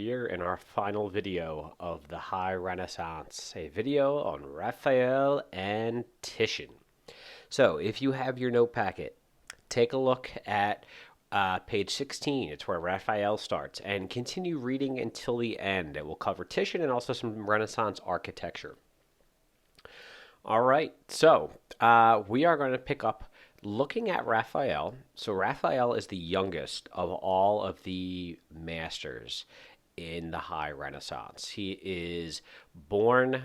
here in our final video of the High Renaissance, a video on Raphael and Titian. So, if you have your note packet, take a look at page 16. It's where Raphael starts, and continue reading until the end. It will cover Titian and also some Renaissance architecture. All right, so we are going to pick up looking at Raphael. So Raphael is the youngest of all of the masters in the High Renaissance. He is born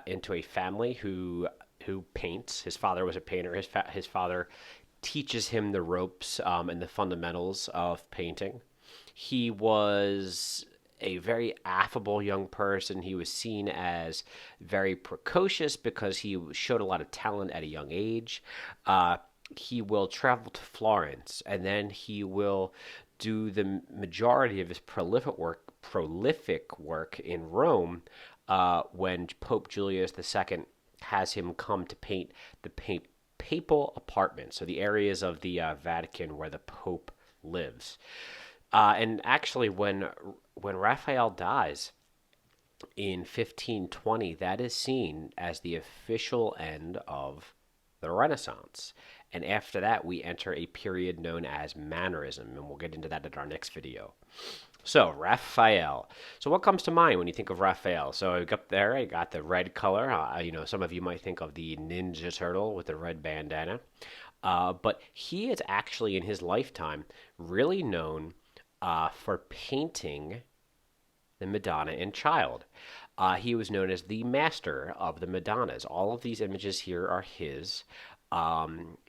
into a family who paints. His father was a painter. His father teaches him the ropes and the fundamentals of painting. He was a very affable young person. He was seen as very precocious because he showed a lot of talent at a young age. He will travel to Florence, and then he will do the majority of his prolific work in Rome when Pope Julius II has him come to paint the papal apartments, so the areas of the Vatican where the Pope lives. And actually, when Raphael dies in 1520, that is seen as the official end of the Renaissance. And after that, we enter a period known as Mannerism, and we'll get into that in our next video. So, Raphael. So, what comes to mind when you think of Raphael? So, up there, I got the red color. Some of you might think of the Ninja Turtle with the red bandana. But he is actually, in his lifetime, really known for painting the Madonna and Child. He was known as the master of the Madonnas. All of these images here are his.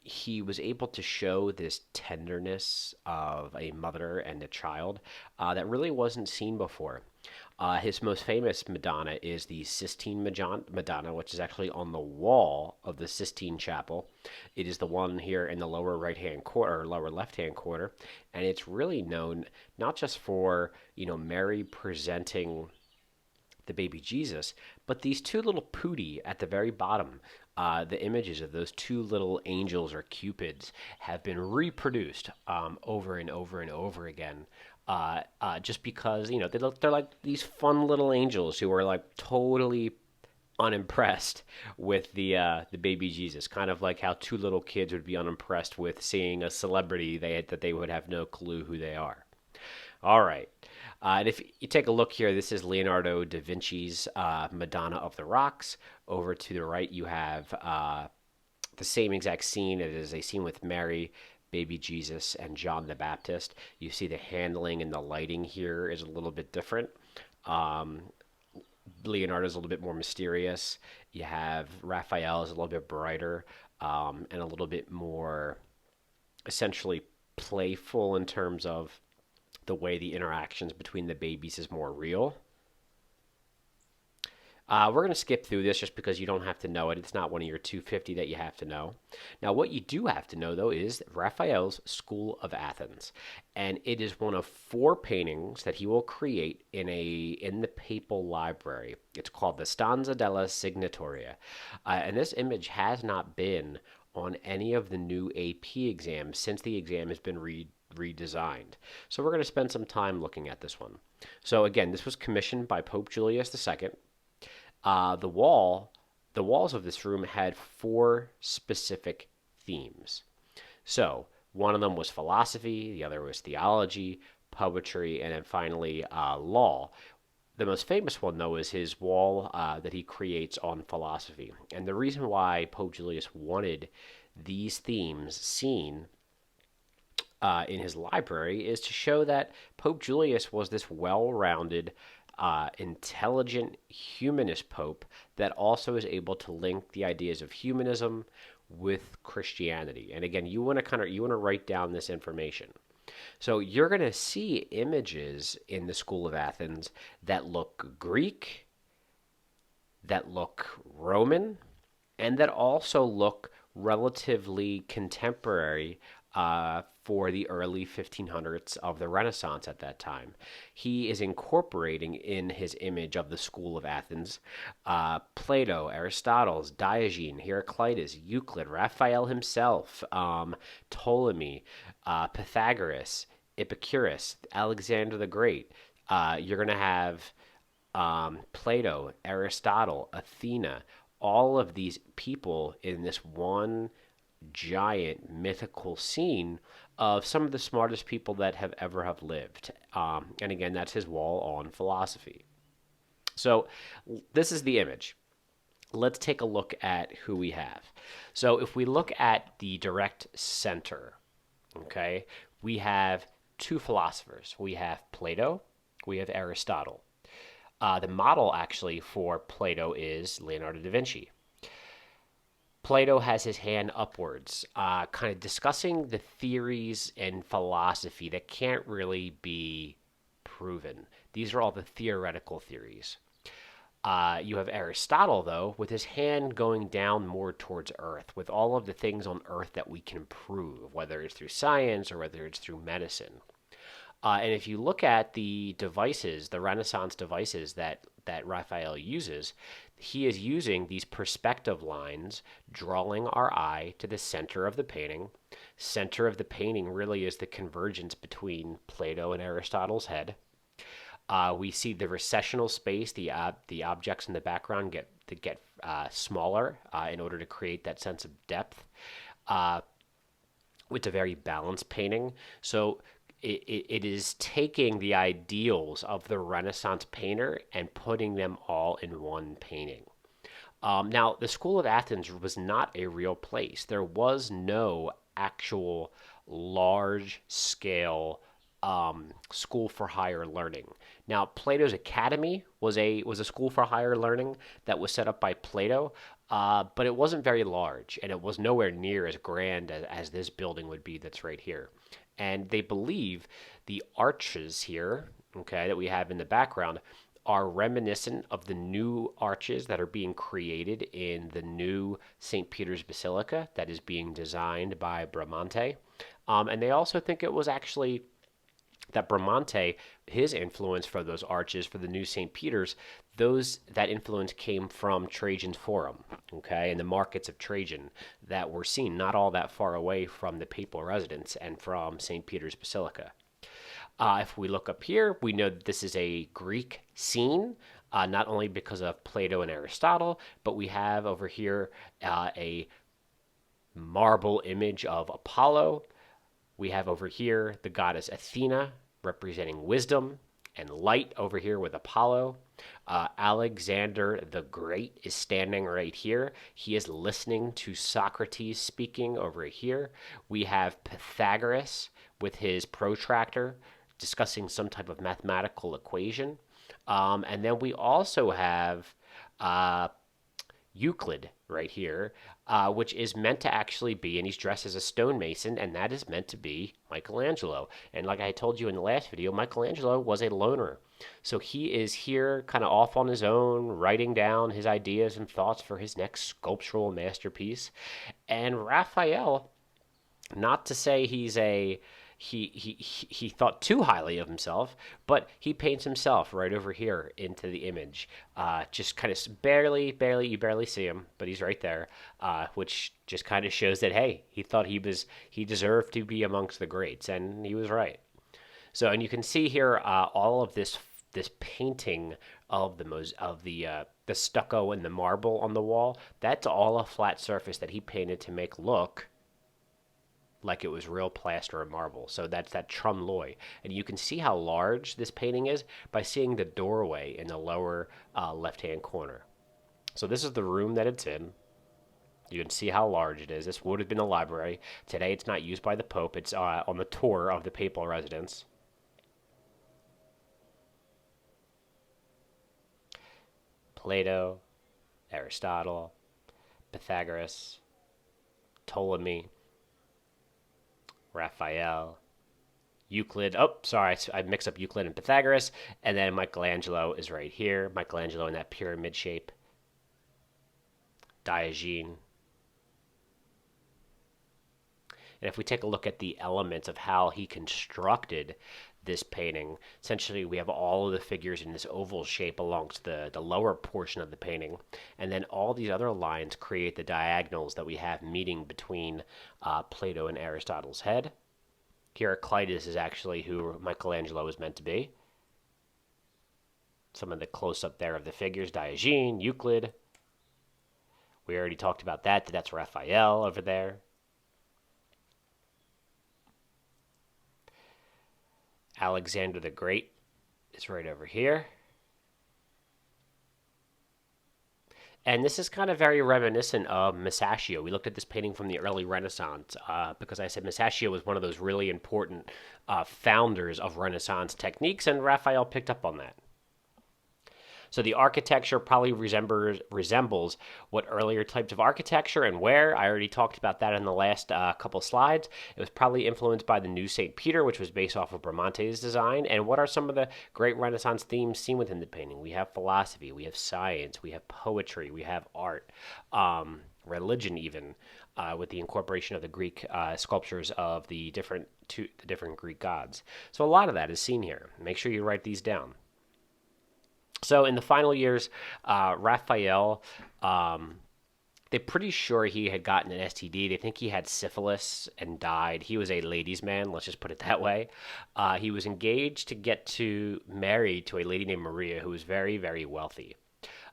He was able to show this tenderness of a mother and a child that really wasn't seen before. His most famous Madonna is the Sistine Madonna, which is actually on the wall of the Sistine Chapel. It is the one here in the lower right-hand corner, or lower left-hand corner, and it's really known not just for, Mary presenting the baby Jesus, but these two little putti at the very bottom, the images of those two little angels or cupids have been reproduced over and over and over again. Just because they're like these fun little angels who are like totally unimpressed with the baby Jesus, kind of like how two little kids would be unimpressed with seeing a celebrity that they would have no clue who they are. All right. And if you take a look here, this is Leonardo da Vinci's Madonna of the Rocks. Over to the right, you have the same exact scene. It is a scene with Mary, baby Jesus, and John the Baptist. You see the handling and the lighting here is a little bit different. Leonardo's a little bit more mysterious. You have Raphael is a little bit brighter and a little bit more essentially playful in terms of the way the interactions between the babies is more real. We're going to skip through this just because you don't have to know it. It's not one of your 250 that you have to know. Now, what you do have to know, though, is Raphael's School of Athens. And it is one of 4 paintings that he will create in the papal library. It's called the Stanza della Signatoria. And this image has not been on any of the new AP exams since the exam has been redesigned. So we're going to spend some time looking at this one. So again, this was commissioned by Pope Julius II. The walls of this room had 4 specific themes. So one of them was philosophy, the other was theology, poetry, and then finally law. The most famous one, though, is his wall that he creates on philosophy. And the reason why Pope Julius wanted these themes seen in his library is to show that Pope Julius was this well-rounded, intelligent humanist pope that also is able to link the ideas of humanism with Christianity. And again, you want to write down this information. So you're going to see images in the School of Athens that look Greek, that look Roman, and that also look relatively contemporary for the early 1500s of the Renaissance at that time. He is incorporating in his image of the School of Athens Plato, Aristotle, Diogenes, Heraclitus, Euclid, Raphael himself, Ptolemy, Pythagoras, Epicurus, Alexander the Great, You're going to have Plato, Aristotle, Athena, all of these people in this one giant mythical scene of some of the smartest people that have ever have lived. And again, that's his wall on philosophy. So this is the image. Let's take a look at who we have. So if we look at the direct center, okay, we have two philosophers. We have Plato, we have Aristotle. The model actually for Plato is Leonardo da Vinci. Plato has his hand upwards, kind of discussing the theories and philosophy that can't really be proven. These are all the theoretical theories. You have Aristotle, though, with his hand going down more towards Earth, with all of the things on Earth that we can prove, whether it's through science or whether it's through medicine. And if you look at the devices, the Renaissance devices that Raphael uses, he is using these perspective lines, drawing our eye to the center of the painting. Center of the painting really is the convergence between Plato and Aristotle's head. We see the recessional space, the objects in the background get smaller in order to create that sense of depth. It's a very balanced painting. So it is taking the ideals of the Renaissance painter and putting them all in one painting. Now, the School of Athens was not a real place. There was no actual large scale school for higher learning. Now, Plato's Academy was a school for higher learning that was set up by Plato, but it wasn't very large, and it was nowhere near as grand as this building would be that's right here. And they believe the arches here, okay, that we have in the background are reminiscent of the new arches that are being created in the new St. Peter's Basilica that is being designed by Bramante. And they also think it was actually that Bramante, his influence for those arches for the new St. Peter's, that influence came from Trajan's Forum, okay, and the markets of Trajan that were seen not all that far away from the papal residence and from St. Peter's Basilica. If we look up here, we know that this is a Greek scene, not only because of Plato and Aristotle, but we have over here a marble image of Apollo. We have over here the goddess Athena representing wisdom and light over here with Apollo. Alexander the Great is standing right here. He is listening to Socrates speaking over here. We have Pythagoras with his protractor discussing some type of mathematical equation. And then we also have Euclid right here, which is meant to actually be, and he's dressed as a stonemason, and that is meant to be Michelangelo. And like I told you in the last video, Michelangelo was a loner. So he is here kind of off on his own, writing down his ideas and thoughts for his next sculptural masterpiece. And Raphael, not to say he thought too highly of himself, but he paints himself right over here into the image. Just kind of barely, you barely see him, but he's right there, which just kind of shows that, hey, he thought he deserved to be amongst the greats, and he was right. So, and you can see here all of this painting of the stucco and the marble on the wall. That's all a flat surface that he painted to make look like it was real plaster or marble. So that's that trompe-l'oeil. And you can see how large this painting is by seeing the doorway in the lower left-hand corner. So this is the room that it's in. You can see how large it is. This would have been the library. Today it's not used by the Pope. It's on the tour of the papal residence. Plato, Aristotle, Pythagoras, Ptolemy, Raphael, Euclid. Oh, sorry, I mixed up Euclid and Pythagoras. And then Michelangelo is right here. Michelangelo in that pyramid shape. Diogenes. And if we take a look at the elements of how he constructed this painting, essentially we have all of the figures in this oval shape alongst the lower portion of the painting. And then all these other lines create the diagonals that we have meeting between Plato and Aristotle's head. Heraclitus is actually who Michelangelo is meant to be. Some of the close-up there of the figures, Diogenes, Euclid. We already talked about that. That's Raphael over there. Alexander the Great is right over here. And this is kind of very reminiscent of Masaccio. We looked at this painting from the early Renaissance because I said Masaccio was one of those really important founders of Renaissance techniques, and Raphael picked up on that. So the architecture probably resembles what earlier types of architecture and where. I already talked about that in the last couple slides. It was probably influenced by the New St. Peter, which was based off of Bramante's design. And what are some of the great Renaissance themes seen within the painting? We have philosophy, we have science, we have poetry, we have art, religion even, with the incorporation of the Greek sculptures of the different Greek gods. So a lot of that is seen here. Make sure you write these down. So in the final years, Raphael, they're pretty sure he had gotten an STD. They think he had syphilis and died. He was a ladies' man, let's just put it that way. He was engaged to get married to a lady named Maria, who was very, very wealthy.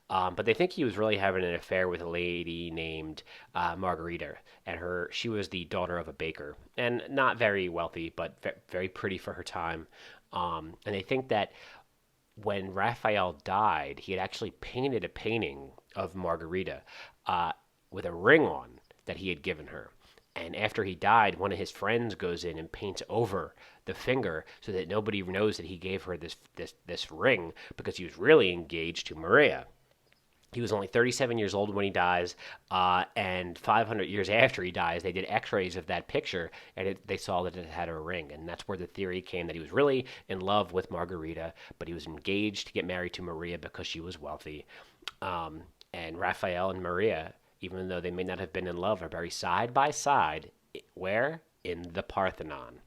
But they think he was really having an affair with a lady named Margarita, and she was the daughter of a baker, and not very wealthy, but very pretty for her time. And they think that when Raphael died, he had actually painted a painting of Margarita with a ring on that he had given her. And after he died, one of his friends goes in and paints over the finger so that nobody knows that he gave her this ring, because he was really engaged to Maria. He was only 37 years old when he dies, and 500 years after he dies, they did x-rays of that picture, and they saw that it had a ring, and that's where the theory came that he was really in love with Margarita, but he was engaged to get married to Maria because she was wealthy. And Raphael and Maria, even though they may not have been in love, are buried side by side. Where? In the Parthenon.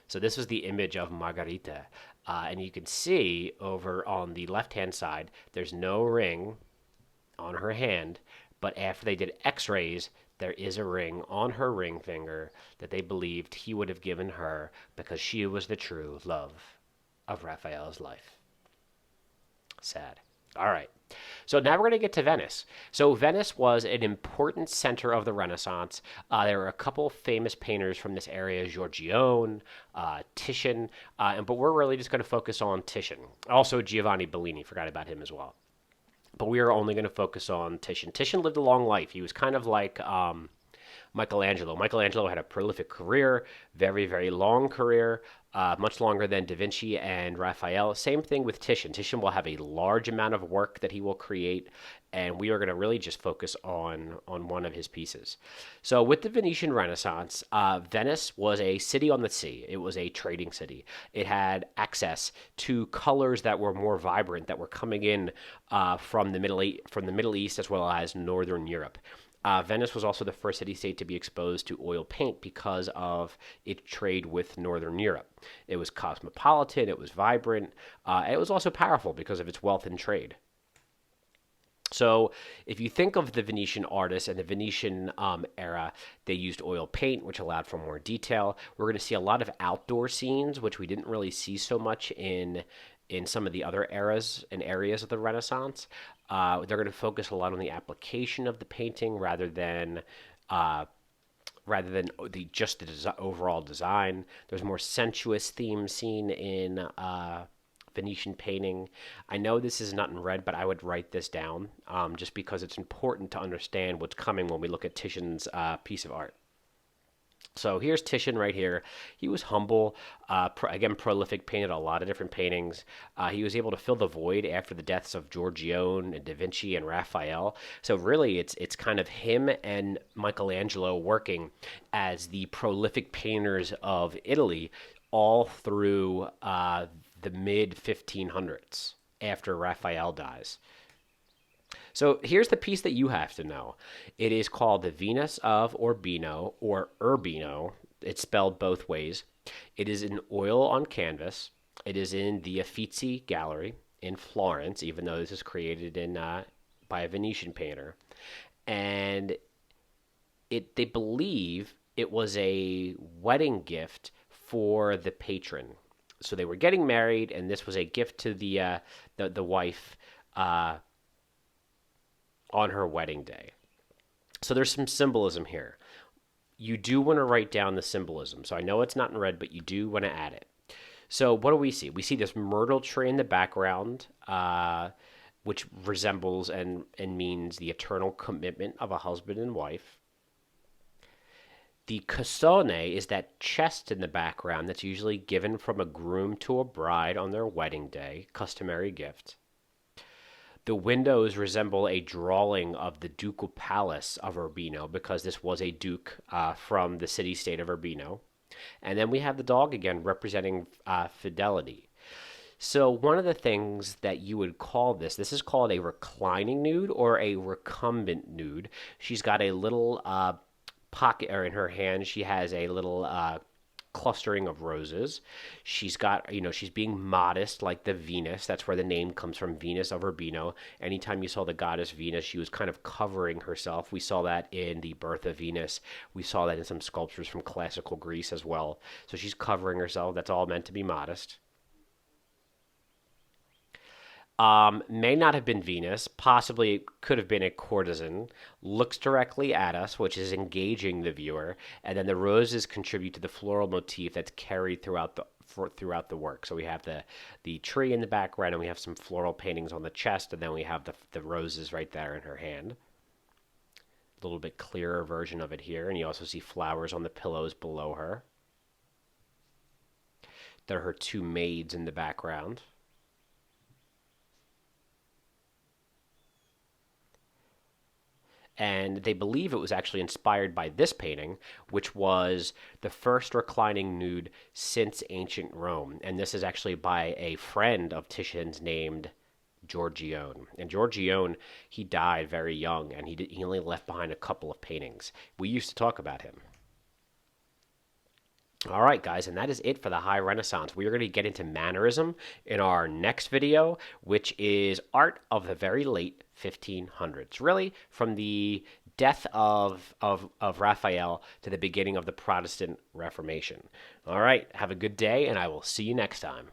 So this was the image of Margarita, and you can see over on the left-hand side, there's no ring on her hand, but after they did x-rays, there is a ring on her ring finger that they believed he would have given her because she was the true love of Raphael's life. Sad. All right. So now we're going to get to Venice. So Venice was an important center of the Renaissance. There were a couple famous painters from this area, Giorgione, Titian, but we're really just going to focus on Titian. Also Giovanni Bellini, forgot about him as well. But we are only going to focus on Titian. Titian lived a long life. He was kind of like Michelangelo. Michelangelo had a prolific career, very, very long career, much longer than Da Vinci and Raphael. Same thing with Titian. Titian will have a large amount of work that he will create, and we are going to really just focus on one of his pieces. So with the Venetian Renaissance, Venice was a city on the sea. It was a trading city. It had access to colors that were more vibrant, that were coming in from the Middle East as well as Northern Europe. Venice was also the first city-state to be exposed to oil paint because of its trade with Northern Europe. It was cosmopolitan, it was vibrant, and it was also powerful because of its wealth and trade. So if you think of the Venetian artists and the Venetian era, they used oil paint, which allowed for more detail. We're going to see a lot of outdoor scenes, which we didn't really see so much in some of the other eras and areas of the Renaissance. They're going to focus a lot on the application of the painting rather than the overall design. There's more sensuous themes seen in Venetian painting. I know this is not in red, but I would write this down just because it's important to understand what's coming when we look at Titian's piece of art. So here's Titian right here. He was humble, again prolific, painted a lot of different paintings. He was able to fill the void after the deaths of Giorgione and Da Vinci and Raphael. So really it's kind of him and Michelangelo working as the prolific painters of Italy all through the mid-1500s after Raphael dies. So here's the piece that you have to know. It is called the Venus of Urbino, or Urbino. It's spelled both ways. It is in oil on canvas. It is in the Uffizi Gallery in Florence, even though this is created by a Venetian painter. And they believe it was a wedding gift for the patron. So they were getting married, and this was a gift to the wife uh, on her wedding day. So there's some symbolism here. You do want to write down the symbolism. So I know it's not in red, but you do want to add it. So what do we see? We see this myrtle tree in the background, which resembles and means the eternal commitment of a husband and wife. The cassone is that chest in the background that's usually given from a groom to a bride on their wedding day, customary gift. The windows resemble a drawing of the ducal palace of Urbino because this was a duke from the city-state of Urbino. And then we have the dog again representing fidelity. So one of the things that you would call this is called a reclining nude or a recumbent nude. She's got a little pocket, or in her hand, she has a little clustering of roses. She's got, she's being modest like the Venus. That's where the name comes from, Venus of Urbino. Anytime you saw the goddess Venus, she was kind of covering herself. We saw that in the Birth of Venus. We saw that in some sculptures from classical Greece as well. So she's covering herself. That's all meant to be modest. May not have been Venus, possibly it could have been a courtesan, looks directly at us, which is engaging the viewer, and then the roses contribute to the floral motif that's carried throughout the work. So we have the tree in the background, and we have some floral paintings on the chest, and then we have the roses right there in her hand. A little bit clearer version of it here, and you also see flowers on the pillows below her. There are her two maids in the background. And they believe it was actually inspired by this painting, which was the first reclining nude since ancient Rome. And this is actually by a friend of Titian's named Giorgione. And Giorgione, he died very young, and he only left behind a couple of paintings. We used to talk about him. All right, guys, and that is it for the High Renaissance. We are going to get into mannerism in our next video, which is art of the very late 1500s, really from the death of Raphael to the beginning of the Protestant Reformation. All right, have a good day, and I will see you next time.